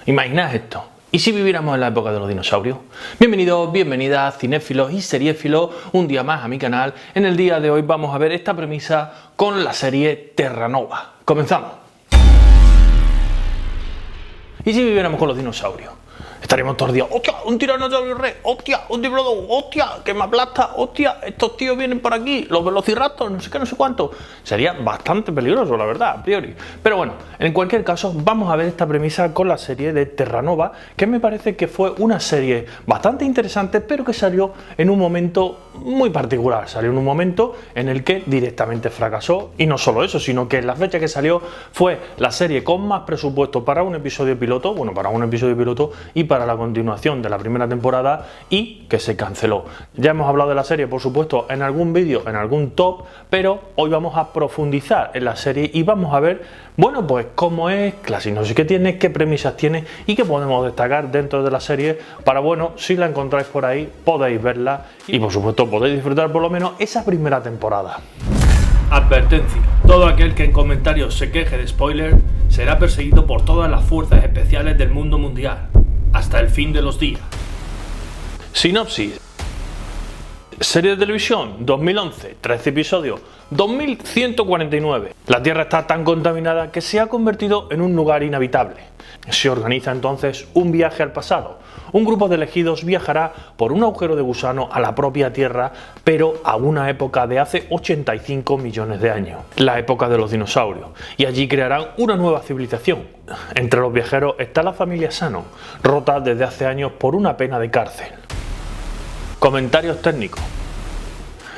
Imaginad esto. ¿Y si viviéramos en la época de los dinosaurios? Bienvenidos, bienvenidas, cinéfilos y seriéfilos, un día más a mi canal. En el día de hoy vamos a ver esta premisa con la serie Terra Nova. Comenzamos. ¿Y si viviéramos con los dinosaurios? Estaríamos todos los días, ¡hostia! Un tiranosaurio rex, ¡hostia! Un diplodocus, ¡hostia! Que me aplasta, ¡hostia! Estos tíos vienen por aquí, los velociraptors, no sé qué, no sé cuánto. Sería bastante peligroso, la verdad, a priori. Pero bueno, en cualquier caso, vamos a ver esta premisa con la serie de Terra Nova, que me parece que fue una serie bastante interesante, pero que salió en un momento muy particular. Salió en un momento en el que directamente fracasó, y no solo eso, sino que en la fecha que salió fue la serie con más presupuesto para un episodio piloto, y para la continuación de la primera temporada, y que se canceló. Ya hemos hablado de la serie, por supuesto, en algún vídeo, en algún top, pero hoy vamos a profundizar en la serie y vamos a ver, bueno, pues cómo es, la sinopsis que tiene, qué premisas tiene y qué podemos destacar dentro de la serie para, bueno, si la encontráis por ahí, podéis verla y, por supuesto, podéis disfrutar por lo menos esa primera temporada. Advertencia: todo aquel que en comentarios se queje de spoiler será perseguido por todas las fuerzas especiales del mundo mundial hasta el fin de los días. Sinopsis: serie de televisión, 2011, 13 episodios, 2149. La Tierra está tan contaminada que se ha convertido en un lugar inhabitable. Se organiza entonces un viaje al pasado. Un grupo de elegidos viajará por un agujero de gusano a la propia Tierra, pero a una época de hace 85 millones de años, la época de los dinosaurios, y allí crearán una nueva civilización. Entre los viajeros está la familia Shannon, rota desde hace años por una pena de cárcel. Comentarios técnicos.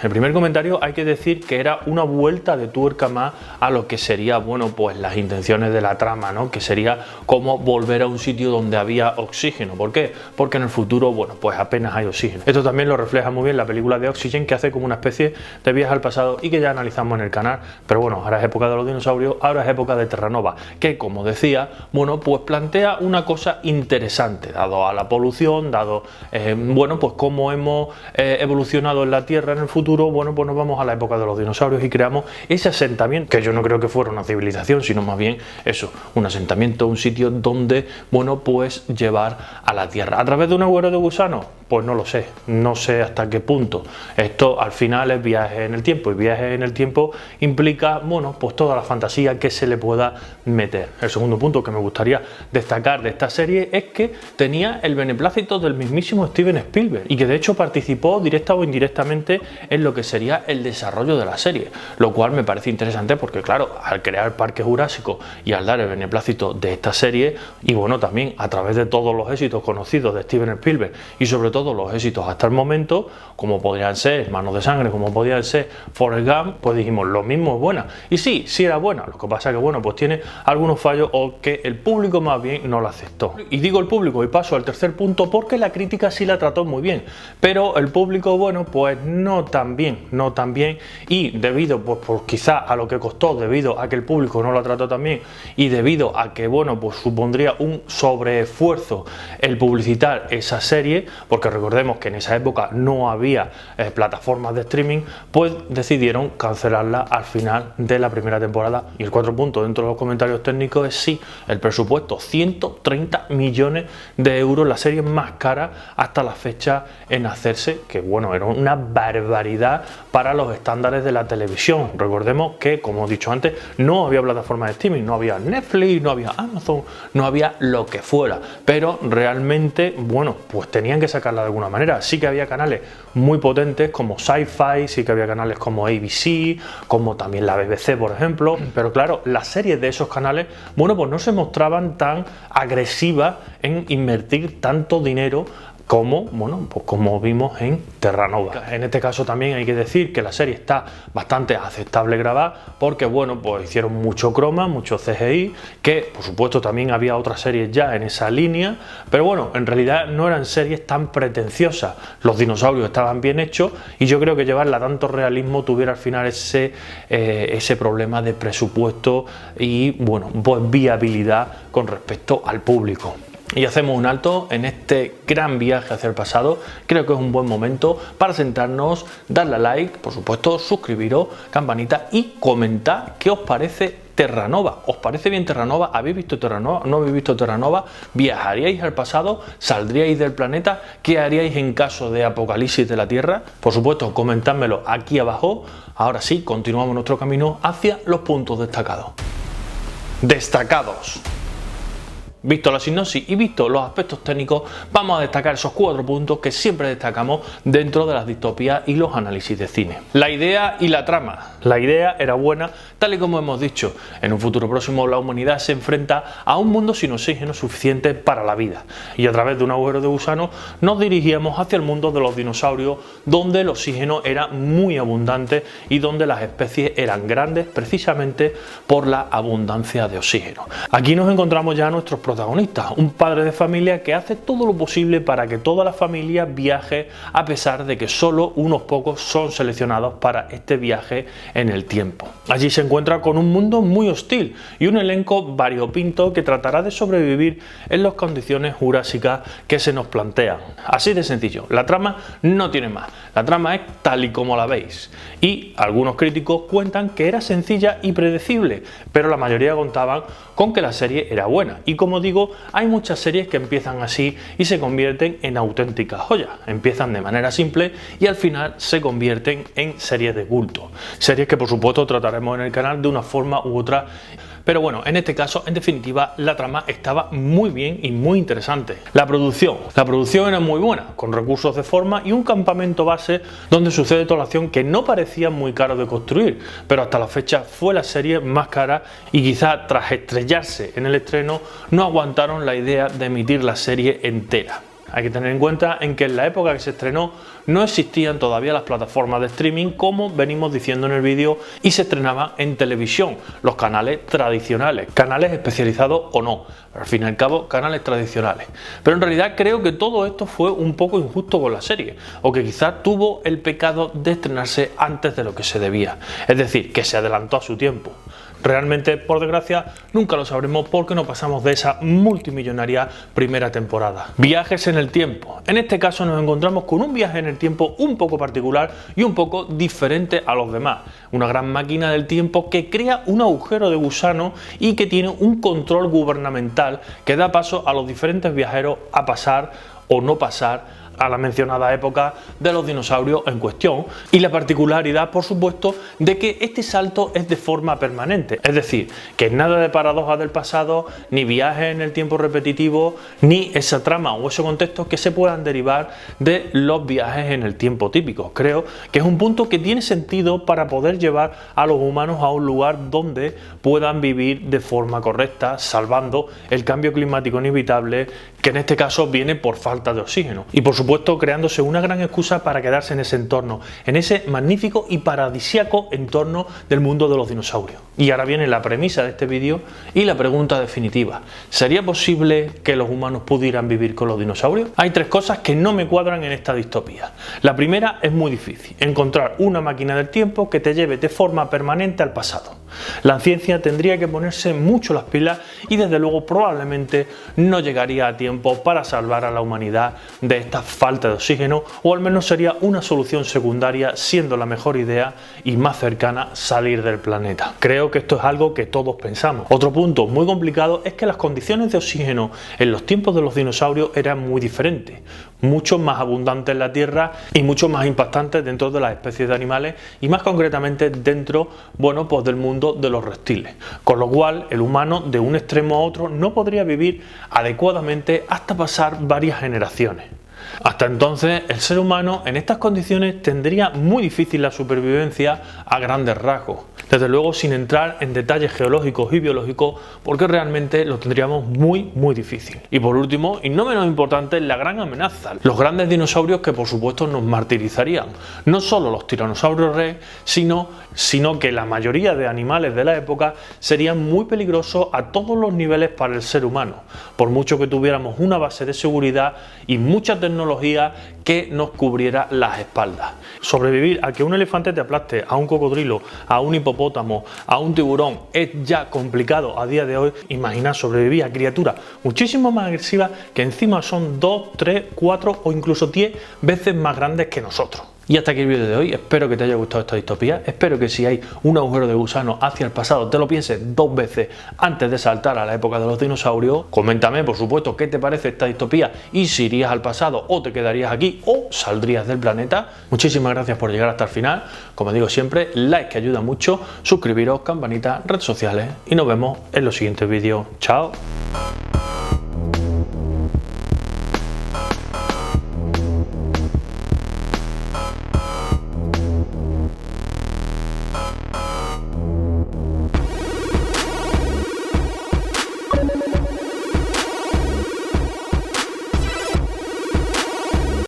El primer comentario hay que decir que era una vuelta de tuerca más a lo que sería, bueno, pues las intenciones de la trama, ¿no? Que sería como volver a un sitio donde había oxígeno. ¿Por qué? Porque en el futuro, bueno, pues apenas hay oxígeno. Esto también lo refleja muy bien la película de Oxygen, que hace como una especie de viaje al pasado y que ya analizamos en el canal. Pero bueno, ahora es época de los dinosaurios, ahora es época de Terra Nova, que, como decía, bueno, pues plantea una cosa interesante, dado a la polución, dado, bueno, pues cómo hemos evolucionado en la Tierra en el futuro. Bueno, pues nos vamos a la época de los dinosaurios y creamos ese asentamiento, que yo no creo que fuera una civilización, sino más bien eso, un asentamiento, un sitio donde, bueno, pues llevar a la Tierra. ¿A través de un agujero de gusano? Pues no lo sé, no sé hasta qué punto. Esto al final es viaje en el tiempo, y viaje en el tiempo implica, bueno, pues toda la fantasía que se le pueda meter. El segundo punto que me gustaría destacar de esta serie es que tenía el beneplácito del mismísimo Steven Spielberg, y que de hecho participó directa o indirectamente en lo que sería el desarrollo de la serie, lo cual me parece interesante porque, claro, al crear Parque Jurásico y al dar el beneplácito de esta serie, y bueno, también a través de todos los éxitos conocidos de Steven Spielberg y sobre todo los éxitos hasta el momento, como podrían ser Manos de Sangre, como podrían ser Forrest Gump, pues dijimos, lo mismo es buena. Y sí, sí era buena, lo que pasa es que, bueno, pues tiene algunos fallos o que el público más bien no la aceptó. Y digo el público y paso al tercer punto porque la crítica sí la trató muy bien, pero el público, bueno, pues no tan bien, y debido, pues por quizá a lo que costó, debido a que el público no la trató tan bien y debido a que, bueno, pues supondría un sobreesfuerzo el publicitar esa serie, porque recordemos que en esa época no había plataformas de streaming, pues decidieron cancelarla al final de la primera temporada. Y el cuarto punto dentro de los comentarios técnicos es sí, el presupuesto, 130 millones de euros, la serie más cara hasta la fecha en hacerse, que bueno, era una barbaridad para los estándares de la televisión. Recordemos que, como he dicho antes, no había plataformas de streaming, no había Netflix, no había Amazon, no había lo que fuera, pero realmente, bueno, pues tenían que sacarla de alguna manera. Sí que había canales muy potentes como Sci-Fi, sí que había canales como ABC, como también la BBC, por ejemplo, pero claro, las series de esos canales, bueno, pues no se mostraban tan agresivas en invertir tanto dinero como, bueno, pues como vimos en Terra Nova. En este caso también hay que decir que la serie está bastante aceptable grabada porque, bueno, pues hicieron mucho croma, mucho CGI, que por supuesto también había otras series ya en esa línea, pero bueno, en realidad no eran series tan pretenciosas. Los dinosaurios estaban bien hechos y yo creo que llevarla a tanto realismo tuviera al final ese problema de presupuesto y, bueno, pues viabilidad con respecto al público. Y hacemos un alto en este gran viaje hacia el pasado. Creo que es un buen momento para sentarnos, darle a like, por supuesto, suscribiros, campanita y comentar qué os parece Terranova. ¿Os parece bien Terranova? ¿Habéis visto Terranova? ¿No habéis visto Terranova? ¿Viajaríais al pasado? ¿Saldríais del planeta? ¿Qué haríais en caso de apocalipsis de la Tierra? Por supuesto, comentádmelo aquí abajo. Ahora sí, continuamos nuestro camino hacia los puntos destacados. Destacados. Visto la sinopsis y visto los aspectos técnicos, vamos a destacar esos 4 puntos que siempre destacamos dentro de las distopías y los análisis de cine. La idea y la trama. La idea era buena, tal y como hemos dicho. En un futuro próximo la humanidad se enfrenta a un mundo sin oxígeno suficiente para la vida. Y a través de un agujero de gusano nos dirigíamos hacia el mundo de los dinosaurios, donde el oxígeno era muy abundante y donde las especies eran grandes precisamente por la abundancia de oxígeno. Aquí nos encontramos ya a nuestros protagonista, un padre de familia que hace todo lo posible para que toda la familia viaje, a pesar de que solo unos pocos son seleccionados para este viaje en el tiempo. Allí se encuentra con un mundo muy hostil y un elenco variopinto que tratará de sobrevivir en las condiciones jurásicas que se nos plantean. Así de sencillo, la trama no tiene más, la trama es tal y como la veis, y algunos críticos cuentan que era sencilla y predecible, pero la mayoría contaban con que la serie era buena, y como digo, hay muchas series que empiezan así y se convierten en auténticas joyas. Empiezan de manera simple y al final se convierten en series de culto. Series que por supuesto trataremos en el canal de una forma u otra. Pero bueno, en este caso, en definitiva, la trama estaba muy bien y muy interesante. La producción era muy buena, con recursos de forma y un campamento base donde sucede toda la acción que no parecía muy caro de construir, pero hasta la fecha fue la serie más cara y quizá tras estrellarse en el estreno no aguantaron la idea de emitir la serie entera. Hay que tener en cuenta en que en la época que se estrenó no existían todavía las plataformas de streaming, como venimos diciendo en el vídeo, y se estrenaba en televisión, los canales tradicionales, canales especializados o no, pero al fin y al cabo canales tradicionales. Pero en realidad creo que todo esto fue un poco injusto con la serie, o que quizás tuvo el pecado de estrenarse antes de lo que se debía, es decir, que se adelantó a su tiempo. Realmente, por desgracia, nunca lo sabremos porque no pasamos de esa multimillonaria primera temporada. Viajes en el tiempo. En este caso nos encontramos con un viaje en el tiempo un poco particular y un poco diferente a los demás. Una gran máquina del tiempo que crea un agujero de gusano y que tiene un control gubernamental que da paso a los diferentes viajeros a pasar o no pasar a la mencionada época de los dinosaurios en cuestión, y la particularidad, por supuesto, de que este salto es de forma permanente, es decir, que nada de paradojas del pasado, ni viajes en el tiempo repetitivo, ni esa trama o ese contexto que se puedan derivar de los viajes en el tiempo típicos. Creo que es un punto que tiene sentido para poder llevar a los humanos a un lugar donde puedan vivir de forma correcta, salvando el cambio climático inevitable, que en este caso viene por falta de oxígeno, y por supuesto creándose una gran excusa para quedarse en ese entorno, en ese magnífico y paradisíaco entorno del mundo de los dinosaurios. Y ahora viene la premisa de este vídeo y la pregunta definitiva: ¿sería posible que los humanos pudieran vivir con los dinosaurios? Hay 3 cosas que no me cuadran en esta distopía. La primera es muy difícil: encontrar una máquina del tiempo que te lleve de forma permanente al pasado. La ciencia tendría que ponerse mucho las pilas y desde luego probablemente no llegaría a tiempo para salvar a la humanidad de esta falta de oxígeno, o al menos sería una solución secundaria, siendo la mejor idea y más cercana salir del planeta. Creo que esto es algo que todos pensamos. Otro punto muy complicado es que las condiciones de oxígeno en los tiempos de los dinosaurios eran muy diferentes, mucho más abundantes en la Tierra y mucho más impactantes dentro de las especies de animales, y más concretamente dentro, bueno, pues del mundo de los reptiles, con lo cual el humano de un extremo a otro no podría vivir adecuadamente hasta pasar varias generaciones. Hasta entonces, el ser humano en estas condiciones tendría muy difícil la supervivencia a grandes rasgos, desde luego sin entrar en detalles geológicos y biológicos, porque realmente lo tendríamos muy difícil. Y por último, y no menos importante, la gran amenaza: los grandes dinosaurios que por supuesto nos martirizarían. No solo los tiranosaurios rex, sino que la mayoría de animales de la época serían muy peligrosos a todos los niveles para el ser humano, por mucho que tuviéramos una base de seguridad y mucha tecnología que nos cubriera las espaldas. Sobrevivir a que un elefante te aplaste, a un cocodrilo, a un hipopótamo, a un tiburón, es ya complicado a día de hoy. Imagina sobrevivir a criaturas muchísimo más agresivas que encima son 2, 3, 4 o incluso 10 veces más grandes que nosotros. Y hasta aquí el vídeo de hoy. Espero que te haya gustado esta distopía. Espero que si hay un agujero de gusano hacia el pasado te lo pienses 2 veces antes de saltar a la época de los dinosaurios. Coméntame, por supuesto, qué te parece esta distopía y si irías al pasado o te quedarías aquí o saldrías del planeta. Muchísimas gracias por llegar hasta el final. Como digo siempre, like que ayuda mucho, suscribiros, campanita, redes sociales y nos vemos en los siguientes vídeos. Chao.